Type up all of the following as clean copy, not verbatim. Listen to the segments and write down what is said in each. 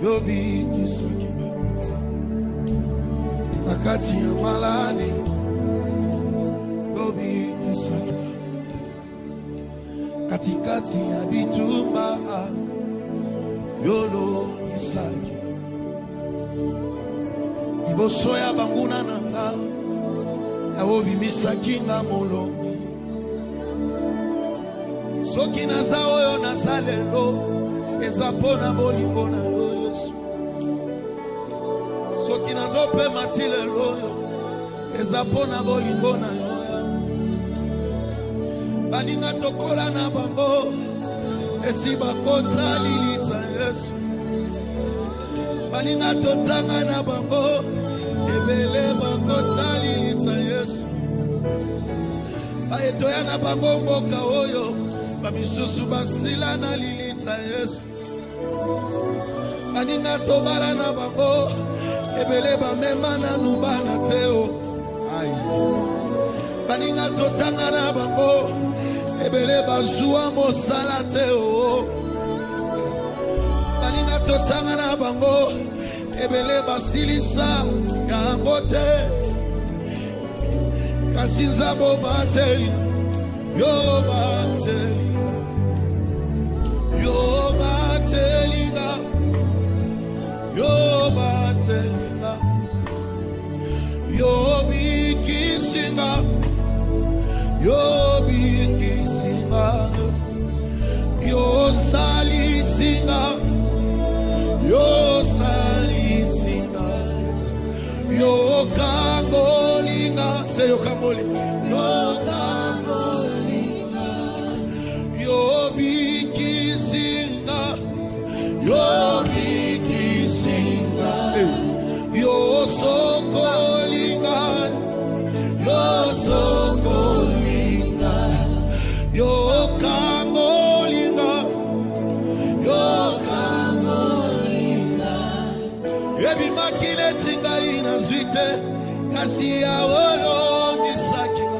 yobi kisakina nakati ya malani yobi kisakina katikati ya bitumba yolo kisakina iboso ya banguna nanga yawobi misakinga molongi soki naza oyo naza lelo eza mpona bolingo na yo Yesu soki nazopema ti lelo oyo eza mpona bolingo na yo baninga tokola na bango esi bakota lilita Yesu baninga totanga na bango ebele bakota lilita Yesu baetoya na bango mboka oyo bamisusu basila na lilita Yesu baninga tobala na bango ebele bamema na nubana teo baninga totanga na bango ebele bazua mosala teo baninga totanga na bango ebele basilisa yango te kasi nzambo bateli yo bateli yo batelinga yo batelinga yo bikisinga yo bikisinga yo salisinga yo salisinga yo kangolinga se yo kangoli yo kangolinga yo bikisinga yo bikisinga yo sokolinga yo sokolinga yo kangolinga yo kangolinga ebi makile tinga ina zwite kasi ya wolongi sakina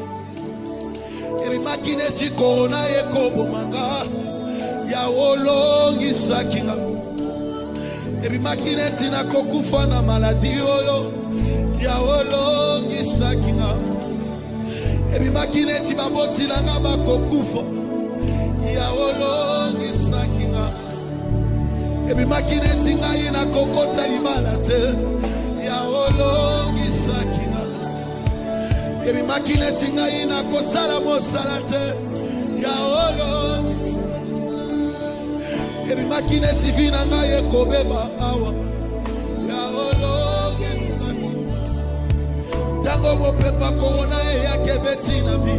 ebi makile tikona yekobo manga ya wolongi sakina ebi makile tina kokufa na maladi oyo ya wolongi sakina ebi makile tima botilanga bakokufa ya wolongi sakina ebi makile tinga ina kokota libala te ya wolongi sakina ebi makile tinga ina kosala mosala te ya wolongi ebi makile tivina nga ye kobeba awa ya wolongi sakina dango mopepa korona ye yake beti na vi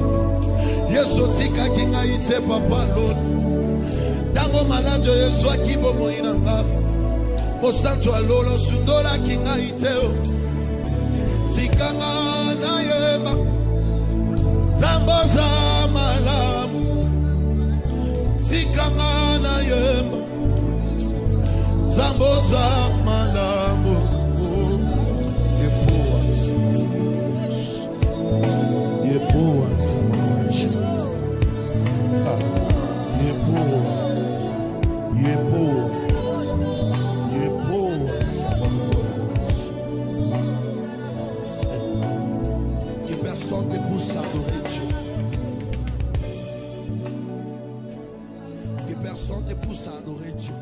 Yesu tika kinga ite papa lona dango malajo Yesu akibo moina nga Mosanto alolo sundola kinga iteo tikanga na yeba zamboza malamu tikanga na yeba zamboza malamu yepoa samachi yepoa que personne te pousse à adorer Dieu. Que personne te pousse à adorer Dieu.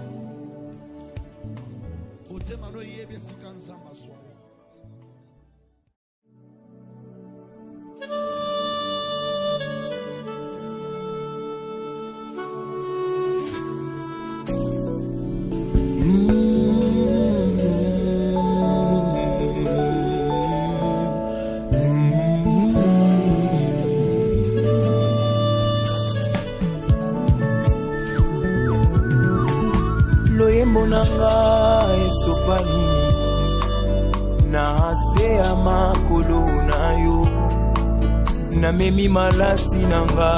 Nanga esopani na asea makolo na yo na memi malasi nanga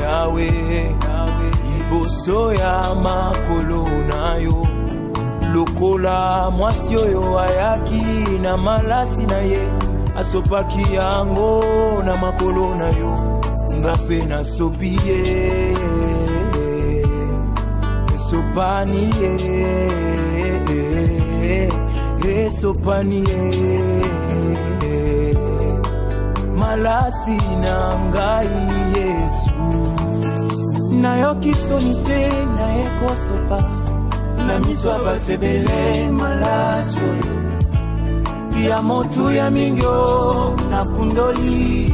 yawe iboso ya makolo na yo lokola mwasi oyo ayaki na malasi na ye asopaki yango na makolo na yo ngape na sopiye sopanie sopanie malasi na ngai Yesu nayoki sonite na ekosopa na miswa batebele malasi ya motu ya mingyo na kundoli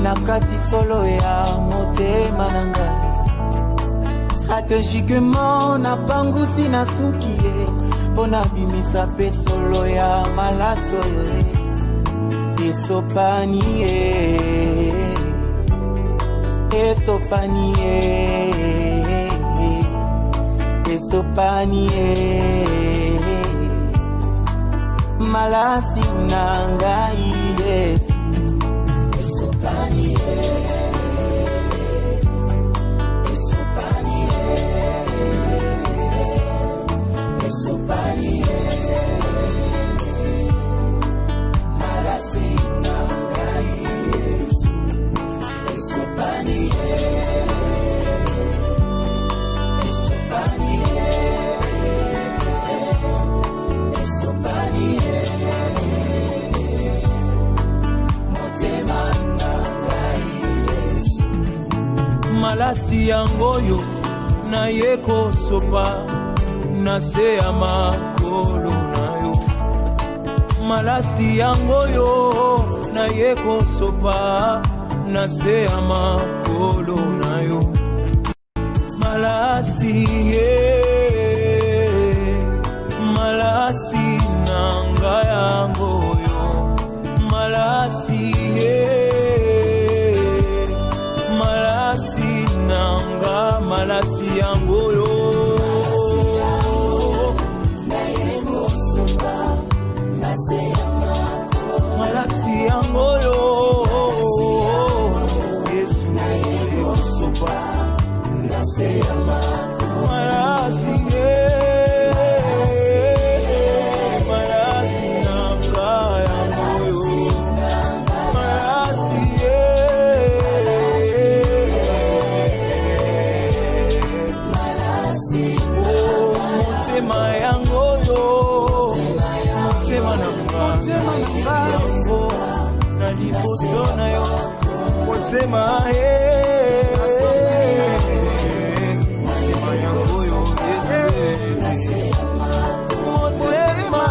na kati solo ya motema na ngai stratégiquement na pangusi na sukie pona bimisa pe solo ya malasi esopanie malasi na ngai Yesu malasi yangoyo na yeko sopa na se ya makolo nayo malasi yangoyo na yeko sopa na se ya makolo nayo malasi malasi nanga yangoyo malasi malasi nanga malasi yangoyo malasi yangoyo Yesu sopa na se malasi malasi nanga yangoyo malasi motema yangoyo motema nanga na liboso na yo motema motema yangoyo Yesu motema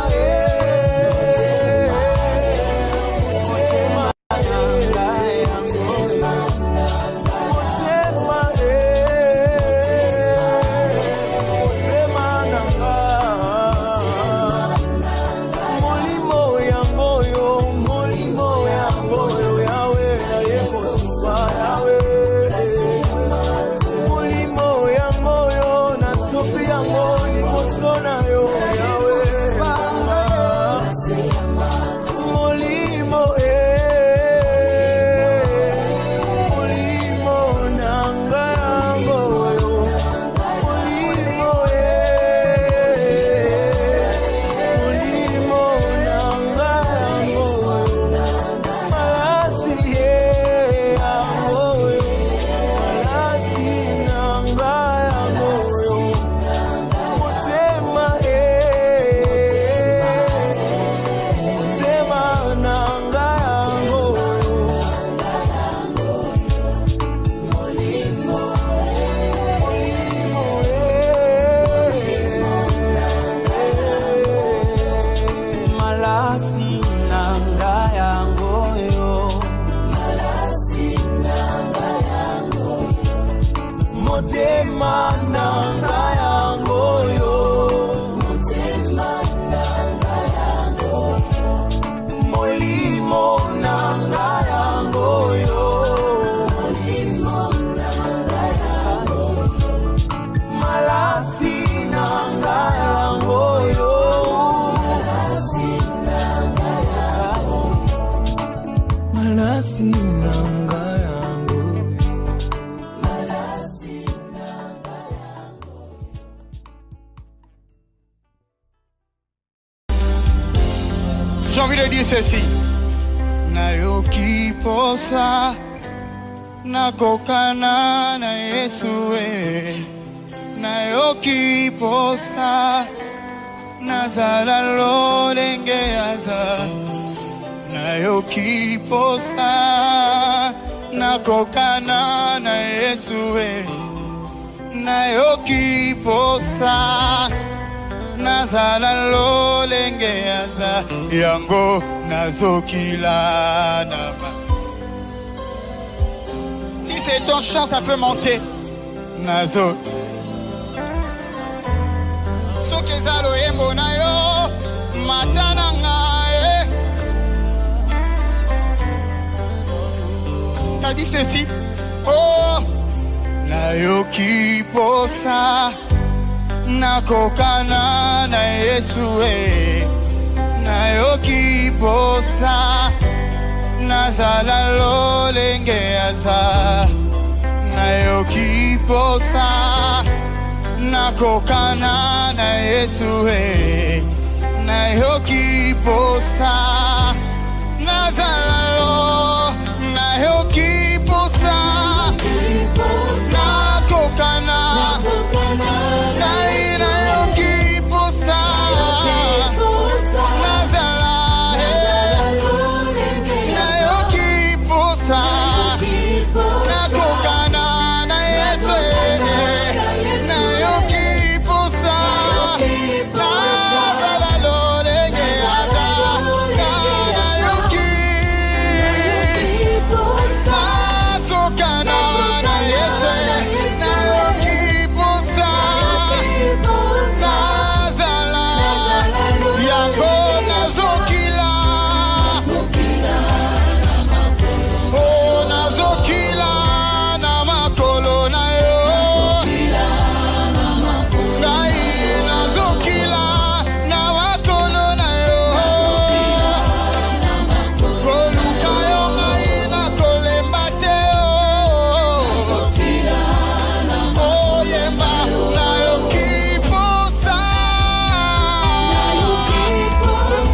J'ai envie de dire ceci. Nayoki posa nakokana na Yesu nayoki posa nazala lolenge aza nayoki posa nakokana na Yesu nayoki posa nazala lolenge aza yango nazokila nama. Si c'est ton chant, ça peut monter. Nazo sokezalo embo na yo matana ngae. T'as dit ceci. Oh nayoki posa nakokana na Yesu nayoki posa nazala lolenge aza nayoki posa nakokana na Yesu nayoki posa nazala lo nayoki posa nakokana nayoki posa nazala nayoki posa nakokana na Yesu nayoki posa nazala lolenge aza nayoki posa nakokana na Yesu nayoki posa nazala yango nazokila oh nazokila na makolo na yo ngai nazokila na makolo na yo koluka yo ngai nakolemba te oh yemba nayoki posa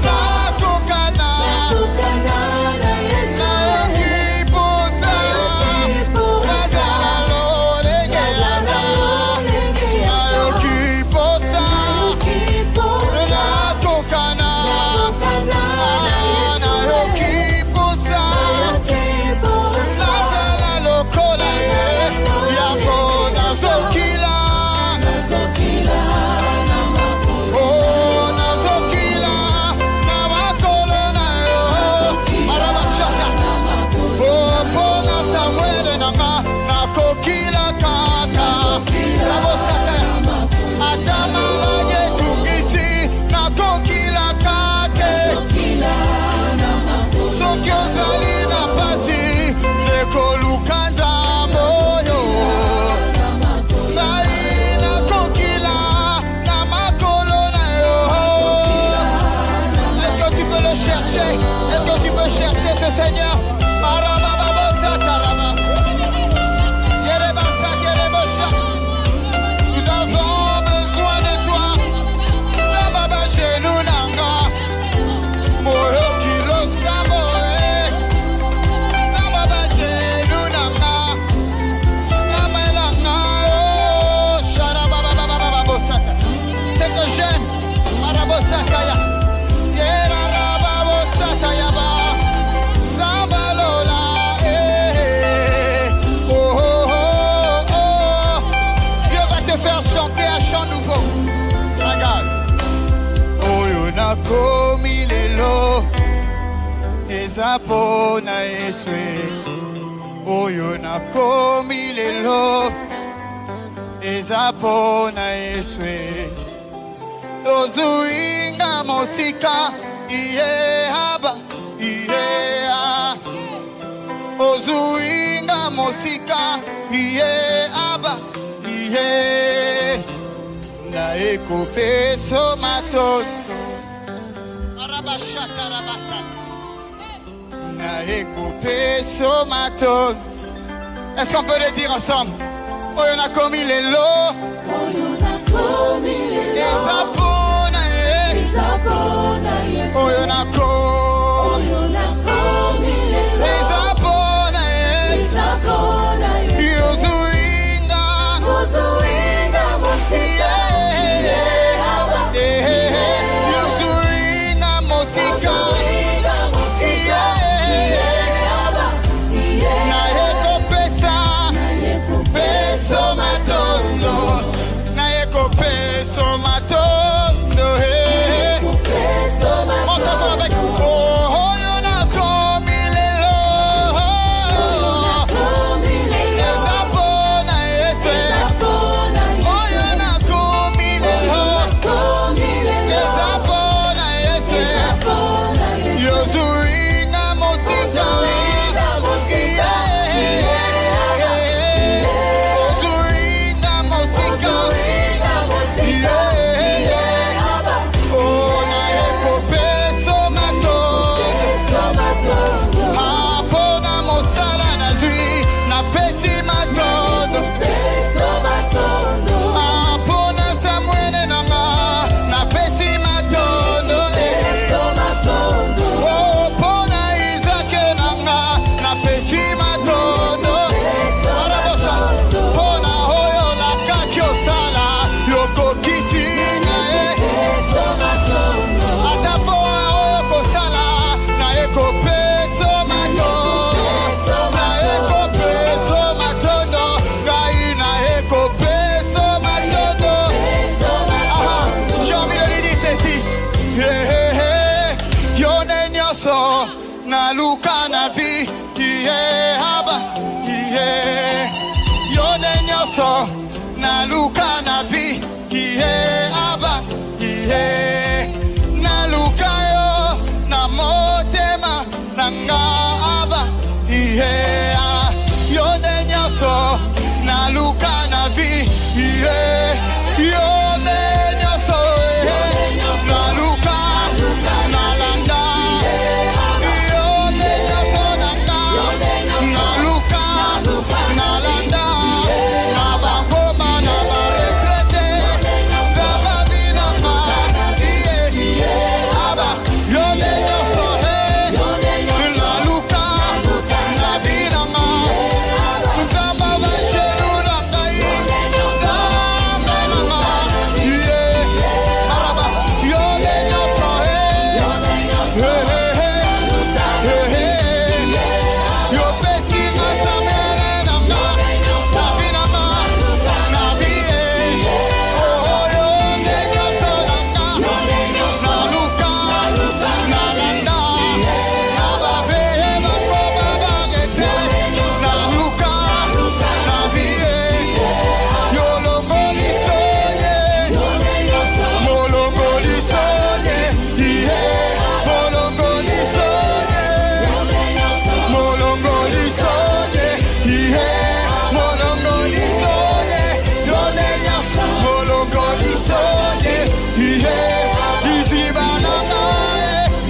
nakokana nayoki posa nazala lolenge aza nayoki posa nakokana nayoki posa nazala lokola ye yango nazokila oh nazokila na makolo na yo marabashaka oh mpona Samuele nanga nakokila kaka nabosaka ata malage etungisi nakokila kake soki ozali na pasi nekoluka nzambo oyo ngai nakokila na makolo na yo. Est-ce que tu peux le chercher? Est-ce que tu peux chercher ce Seigneur? Marabababosataraba. Yerebasa-kerebosha. Nous avons besoin de toi. Sababa genou nanga. Moyo kilo samoe. Sababa genou nanga. Namelanga oh sharabababababosata. C'est que j'aime marabosakaya. Yerarababosatayaba. Zambalola oh oh oh oh. Dieu va te faire chanter un chant nouveau. Regarde. Oyo nakomi lelo ezapo na Yesu oyo nakomi lelo ezapo na Yesu ozuinga mosika iye haba iye ozuinga mosika iye haba iye na ekopeso matoso arabashata rabasa na ekopeso matoso. Est-ce qu'on peut le dire ensemble? Oyo nakomi lelo ezapona oyo nakomi ezapona matondo. Monte encore avec. Oh, yona komi lelo. Ezapona Yesu. Oh, yona komi lelo. Ezapona Yesu. Yozuringa mosika. Yozuringa mosika. Oh, na eko peso matondo. Hapona mosala na zwi na pesi matondo. Hapona Samuele nanga na pesi matondo. Oh, pona Isake nanga na pesi matondo. Arabosha, pona hoyo la kakyo sala yoko kisinga Atapo hoyo kosala na eko peso matondo. Na eko peso matondo. Kai na eko peso matondo. J'ai envie de lui dire ceci. Yone nyoso na luka na vi. Haba. Yone nyoso na luka na vi. Haba. Na luka yo na motema na ngaba. Yone nyoso na luka na vi. Yone nyoso na luka na landa. Yone nyoso na luka na landa. Na bangoma na baretrete. Sababi na ma. Aba. Yone nyoso na luka na vina ma. Zamba vacheru na ngai. Zamba na ma. Maraba. Yone nyoso Yo pesi masamere na ma. Na vina ma. Na vie. Oh, yone nyoso na luka na landa. Na baveye bakoma bagete. Na luka na vie. Yo longoli sonye. Molongoli sonye. Molongoli sonye. Molongoli sonye. Molongoli sonye. Yone nyoso. Molongoli sonye. Lizibananga.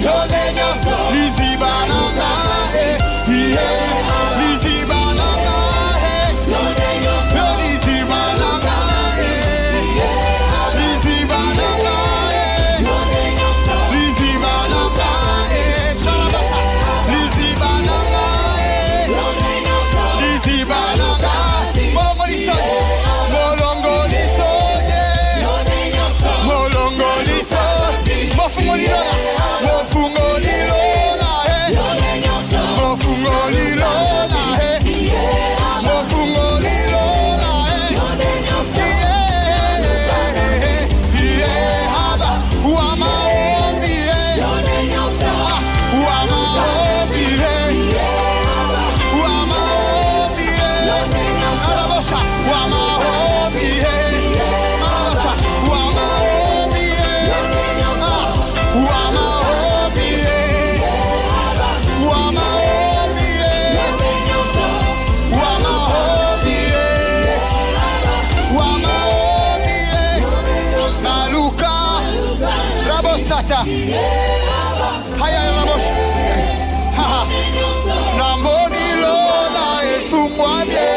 Yone nyoso. Lizibananga. Lizibananga. Lizibananga. Lizibananga. Lizibananga. Shalabasa. Lizibananga. Lizibananga. Molongoli sonye. Molongoli sonye. Molongoli sonye. Mofungoli lola. Mofungoli lola. Mofungoli lola. Haba. Wamaombi. Wamaombi. Wamaombi. Arabosha. Wamaombi. Arabosha. Wamaombi. Wamaombi. Wamaombi. Wamaombi. Wamaombi. Na luka. Rabosata. Haya rabosh. Haha. Na moni lola efumwanye.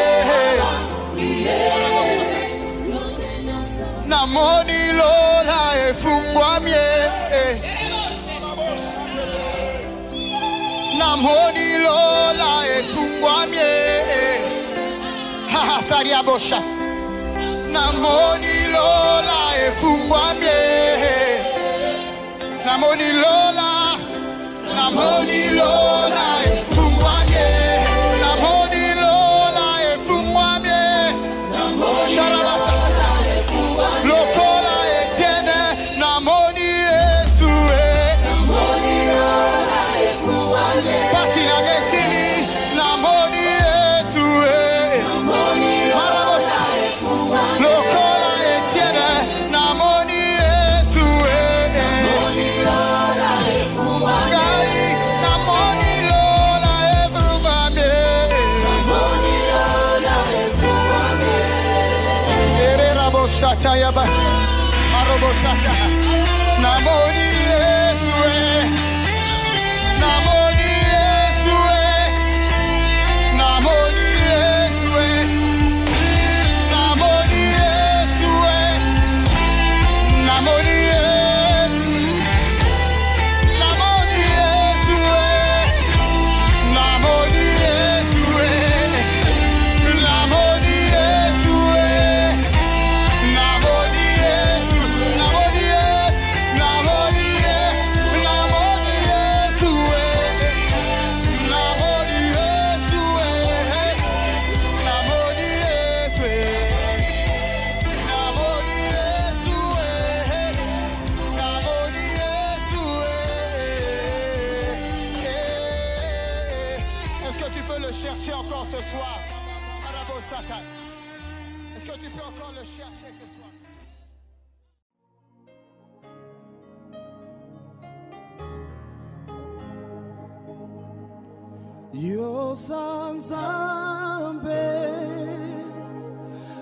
Na moni lola efumwanye. Na moni lola efumwanye. Haha saria bosha. Na moni lola efumwanye. Na moni lola. Na moni lola efumwanye. Na moni lola efumwanye. Sharabasa. Lokola ete. Mayabasi, Marobosata, Namoni Yesue, Namoni Yesue, Namoni Yesue, Namoni Yesue, Namoni chercher encore ce soir. Est-ce que tu peux encore le chercher ce soir? Yo Nzambe,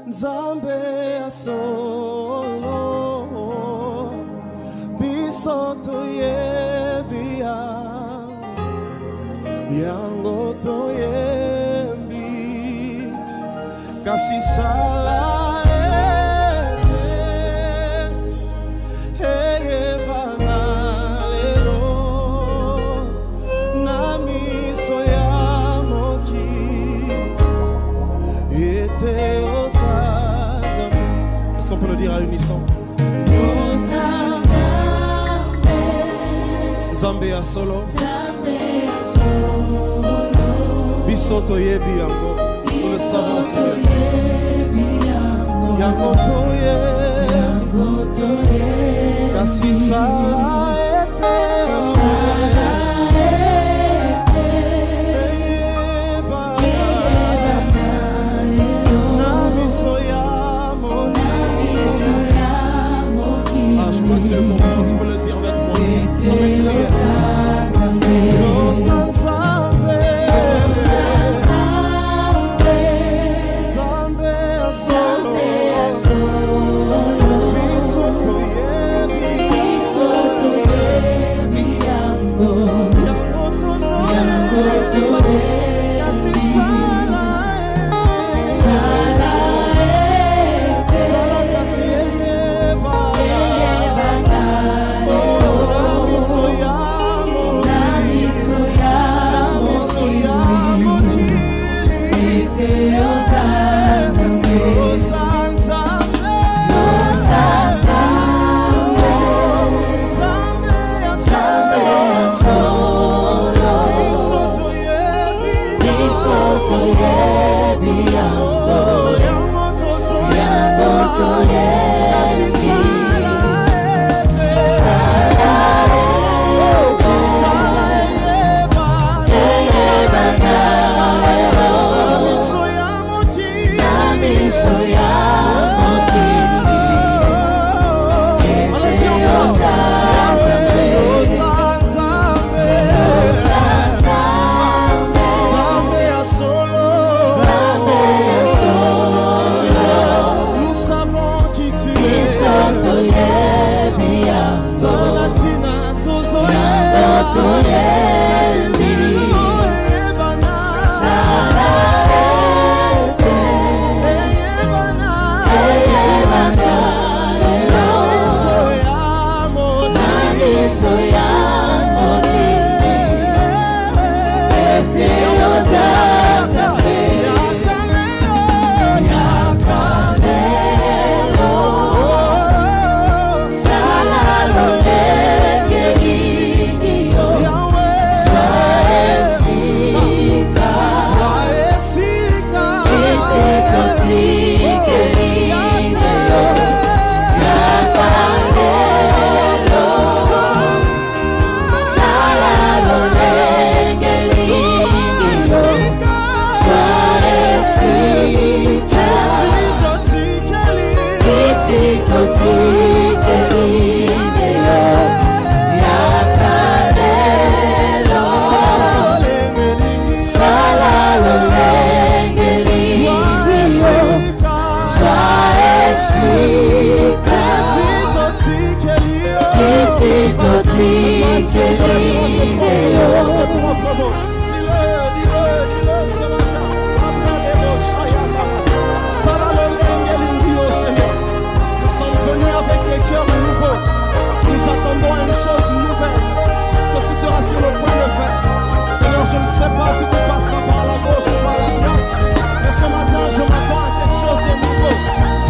Nzambe asolo, biso toyebia, yango toyembi, kasi sala Est-ce qu'on peut le dire à l'unisson? Nzambe ya solo, biso toyebi yango, nous le savons Seigneur. Yango toye, kasi sala ete, je crois que tu le comprends, tu peux le dire avec moi. Oh Est-ce que tu peux le dire en tes propres mots? Dis-le ce matin. Seigneur. Nous sommes venus avec des cœurs nouveaux. Nous attendons une chose nouvelle que tu seras sur le point de faire. Seigneur, je ne sais pas si tu passeras par la gauche ou par la droite, mais ce matin, je m'attends à quelque chose de nouveau.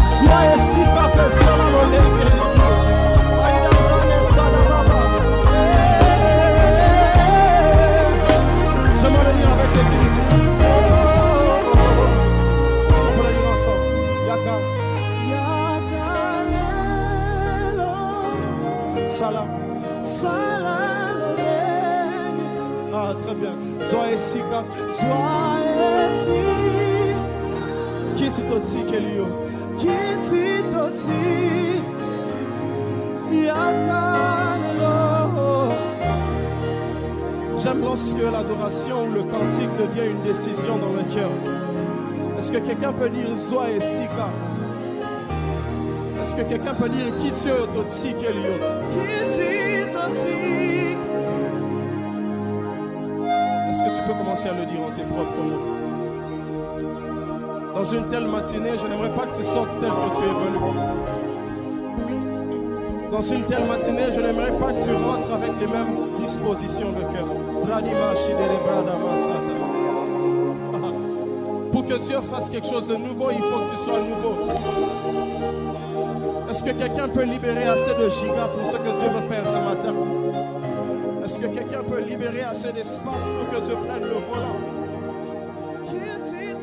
Sois ici, Papa, j'aimerais le dire avec l'église. Si on peut le dire ensemble. Yaka. Salam. Ah, très bien. Sois ici, sois ici. Qui est aussi, Kelio? Qui est aussi? J'aime lorsque l'adoration ou le cantique devient une décision dans le cœur. Est-ce que quelqu'un peut dire sois ici, est-ce que quelqu'un peut dire qui tu es aussi, Kelio? Est-ce que tu peux commencer à le dire en tes propres mots? Dans une telle matinée, je n'aimerais pas que tu sortes tel que tu es venu. Dans une telle matinée, je n'aimerais pas que tu rentres avec les mêmes dispositions de cœur. Pour que Dieu fasse quelque chose de nouveau, il faut que tu sois nouveau. Est-ce que quelqu'un peut libérer assez de gigas pour ce que Dieu veut faire ce matin? Est-ce que quelqu'un peut libérer assez d'espace pour que Dieu prenne le volant? Qui dit